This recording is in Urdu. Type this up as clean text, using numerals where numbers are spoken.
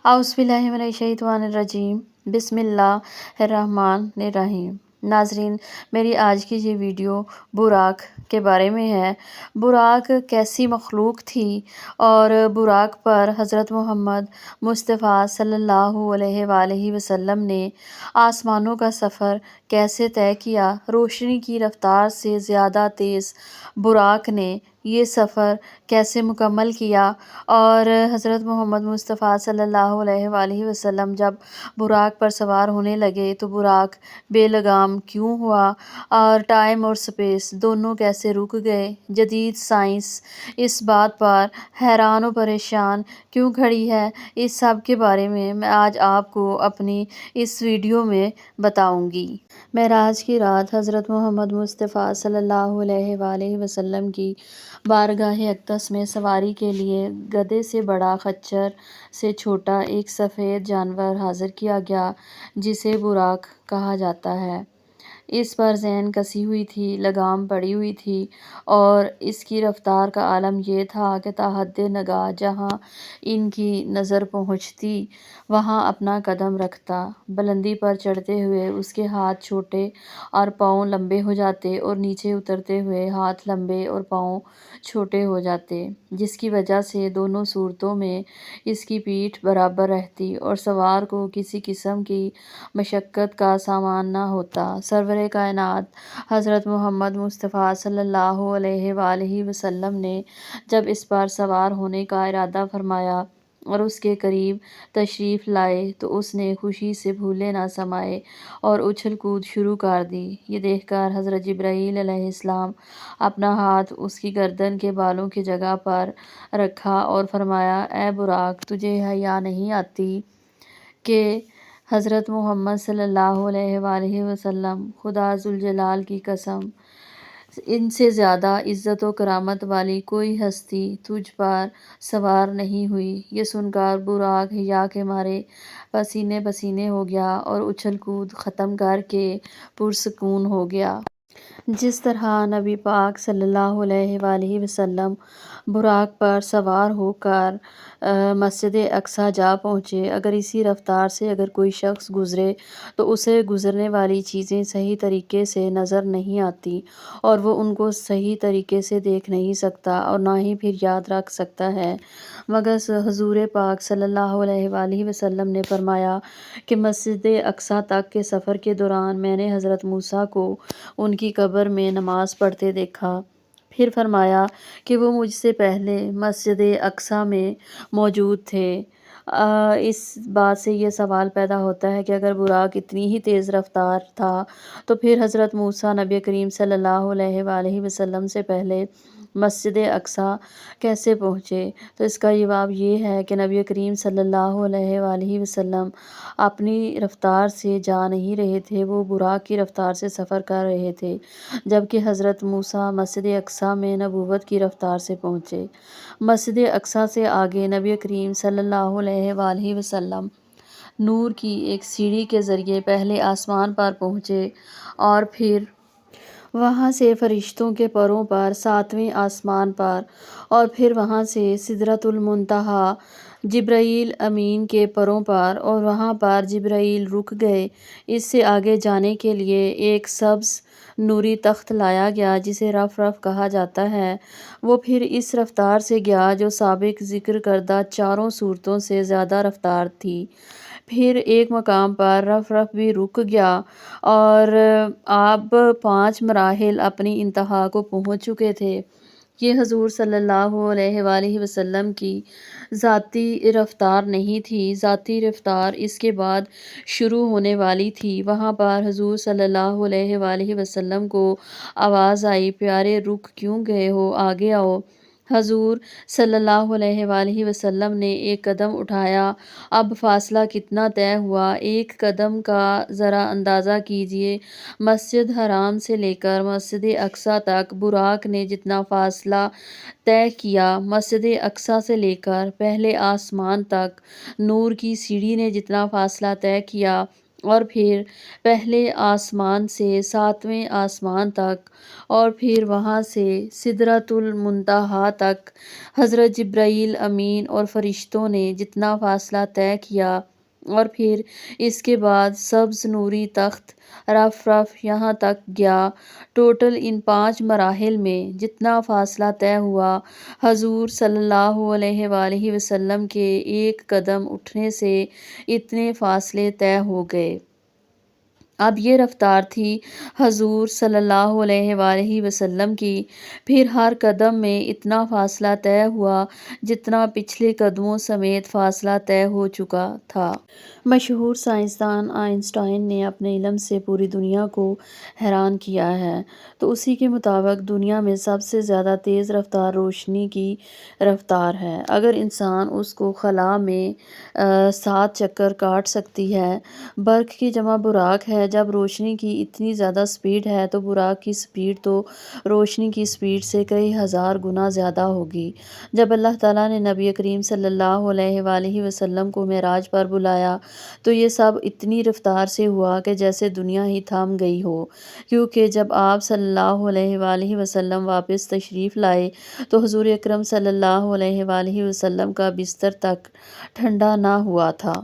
اعوذ باللہ من الشیطان الرجیم، بسم اللہ الرحمن الرحیم۔ ناظرین، میری آج کی یہ ویڈیو براق کے بارے میں ہے۔ براق کیسی مخلوق تھی اور براق پر حضرت محمد مصطفیٰ صلی اللہ علیہ وآلہ وسلم نے آسمانوں کا سفر کیسے طے کیا۔ روشنی کی رفتار سے زیادہ تیز براق نے یہ سفر کیسے مکمل کیا، اور حضرت محمد مصطفیٰ صلی اللہ علیہ وآلہ وسلم جب براق پر سوار ہونے لگے تو براق بے لگام کیوں ہوا، اور ٹائم اور سپیس دونوں کیسے رک گئے۔ جدید سائنس اس بات پر حیران و پریشان کیوں کھڑی ہے، اس سب کے بارے میں آج آپ کو اپنی اس ویڈیو میں بتاؤں گی۔ معراج کی رات حضرت محمد مصطفیٰ صلی اللہ علیہ وآلہ وسلم کی بارگاہ اقدس میں سواری کے لیے گدھے سے بڑا، خچر سے چھوٹا ایک سفید جانور حاضر کیا گیا جسے براق کہا جاتا ہے۔ اس پر زین کسی ہوئی تھی، لگام پڑی ہوئی تھی، اور اس کی رفتار کا عالم یہ تھا کہ تا حد نگاہ جہاں ان کی نظر پہنچتی وہاں اپنا قدم رکھتا۔ بلندی پر چڑھتے ہوئے اس کے ہاتھ چھوٹے اور پاؤں لمبے ہو جاتے، اور نیچے اترتے ہوئے ہاتھ لمبے اور پاؤں چھوٹے ہو جاتے، جس کی وجہ سے دونوں صورتوں میں اس کی پیٹھ برابر رہتی اور سوار کو کسی قسم کی مشقت کا سامنا نہ ہوتا۔ سرور کائنات حضرت محمد مصطفیٰ صلی اللہ علیہ وآلہ وسلم نے جب اس پر سوار ہونے کا ارادہ فرمایا اور اس کے قریب تشریف لائے تو اس نے خوشی سے پھولے نہ سمائے اور اچھل کود شروع کر دی۔ یہ دیکھ کر حضرت جبرائیل علیہ السلام اپنا ہاتھ اس کی گردن کے بالوں کی جگہ پر رکھا اور فرمایا، اے براق، تجھے حیا نہیں آتی کہ حضرت محمد صلی اللہ علیہ وآلہ وسلم، خدا ذوالجلال کی قسم، ان سے زیادہ عزت و کرامت والی کوئی ہستی تجھ پر سوار نہیں ہوئی۔ یہ سن کر براق حیا کے مارے پسینے پسینے ہو گیا اور اچھل کود ختم کر کے پرسکون ہو گیا۔ جس طرح نبی پاک صلی اللہ علیہ وآلہ وسلم براق پر سوار ہو کر مسجد اقصیٰ جا پہنچے، اگر اسی رفتار سے اگر کوئی شخص گزرے تو اسے گزرنے والی چیزیں صحیح طریقے سے نظر نہیں آتی اور وہ ان کو صحیح طریقے سے دیکھ نہیں سکتا اور نہ ہی پھر یاد رکھ سکتا ہے۔ مگر حضور پاک صلی اللہ علیہ وآلہ وسلم نے فرمایا کہ مسجد اقصیٰ تک کے سفر کے دوران میں نے حضرت موسیٰ کو ان کی قبر میں نماز پڑھتے دیکھا۔ پھر فرمایا کہ وہ مجھ سے پہلے مسجد اقصیٰ میں موجود تھے۔ اس بات سے یہ سوال پیدا ہوتا ہے کہ اگر براق اتنی ہی تیز رفتار تھا تو پھر حضرت موسیٰ نبی کریم صلی اللہ علیہ وآلہ وسلم سے پہلے مسجد اقصیٰ کیسے پہنچے؟ تو اس کا جواب یہ ہے کہ نبی کریم صلی اللہ علیہ وآلہ وسلم اپنی رفتار سے جا نہیں رہے تھے، وہ براق کی رفتار سے سفر کر رہے تھے، جبکہ حضرت موسیٰ مسجد اقصیٰ میں نبوت کی رفتار سے پہنچے۔ مسجد اقصیٰ سے آگے نبی کریم صلی اللہ علیہ وآلہ وسلم نور کی ایک سیڑھی کے ذریعے پہلے آسمان پر پہنچے اور پھر وہاں سے فرشتوں کے پروں پر ساتویں آسمان پر، اور پھر وہاں سے سدرۃ المنتہا جبرائیل امین کے پروں پر، اور وہاں پر جبرائیل رک گئے۔ اس سے آگے جانے کے لیے ایک سبز نوری تخت لایا گیا جسے رف رف کہا جاتا ہے۔ وہ پھر اس رفتار سے گیا جو سابق ذکر کردہ چاروں صورتوں سے زیادہ رفتار تھی۔ پھر ایک مقام پر رف رف بھی رک گیا اور اب 5 مراحل اپنی انتہا کو پہنچ چکے تھے۔ یہ حضور صلی اللہ علیہ وآلہ وسلم کی ذاتی رفتار نہیں تھی، ذاتی رفتار اس کے بعد شروع ہونے والی تھی۔ وہاں پر حضور صلی اللہ علیہ وآلہ وسلم کو آواز آئی، پیارے رک کیوں گئے ہو، آگے آؤ۔ حضور صلی اللہ علیہ وآلہ وسلم نے ایک قدم اٹھایا۔ اب فاصلہ کتنا طے ہوا، ایک قدم کا ذرا اندازہ کیجیے۔ مسجد حرام سے لے کر مسجد اقصیٰ تک براق نے جتنا فاصلہ طے کیا، مسجد اقصیٰ سے لے کر پہلے آسمان تک نور کی سیڑھی نے جتنا فاصلہ طے کیا، اور پھر پہلے آسمان سے ساتویں آسمان تک، اور پھر وہاں سے سدرۃ المنتہا تک حضرت جبرائیل امین اور فرشتوں نے جتنا فاصلہ طے کیا، اور پھر اس کے بعد سبز نوری تخت رف رف یہاں تک گیا۔ ٹوٹل ان 5 مراحل میں جتنا فاصلہ طے ہوا، حضور صلی اللہ علیہ وآلہ وسلم کے ایک قدم اٹھنے سے اتنے فاصلے طے ہو گئے۔ اب یہ رفتار تھی حضور صلی اللہ علیہ وآلہ وسلم کی۔ پھر ہر قدم میں اتنا فاصلہ طے ہوا جتنا پچھلے قدموں سمیت فاصلہ طے ہو چکا تھا۔ مشہور سائنسدان آئنسٹائن نے اپنے علم سے پوری دنیا کو حیران کیا ہے۔ تو اسی کے مطابق دنیا میں سب سے زیادہ تیز رفتار روشنی کی رفتار ہے۔ اگر انسان اس کو خلا میں 7 چکر کاٹ سکتی ہے۔ برق کی جمع براق ہے۔ جب روشنی کی اتنی زیادہ سپیڈ ہے تو براق کی سپیڈ تو روشنی کی سپیڈ سے کئی ہزار گنا زیادہ ہوگی۔ جب اللہ تعالیٰ نے نبی کریم صلی اللہ علیہ وآلہ وسلم کو معراج پر بلایا تو یہ سب اتنی رفتار سے ہوا کہ جیسے دنیا ہی تھم گئی ہو، کیونکہ جب آپ صلی اللہ علیہ وآلہ وسلم واپس تشریف لائے تو حضور اکرم صلی اللہ علیہ وآلہ وسلم کا بستر تک ٹھنڈا نہ ہوا تھا۔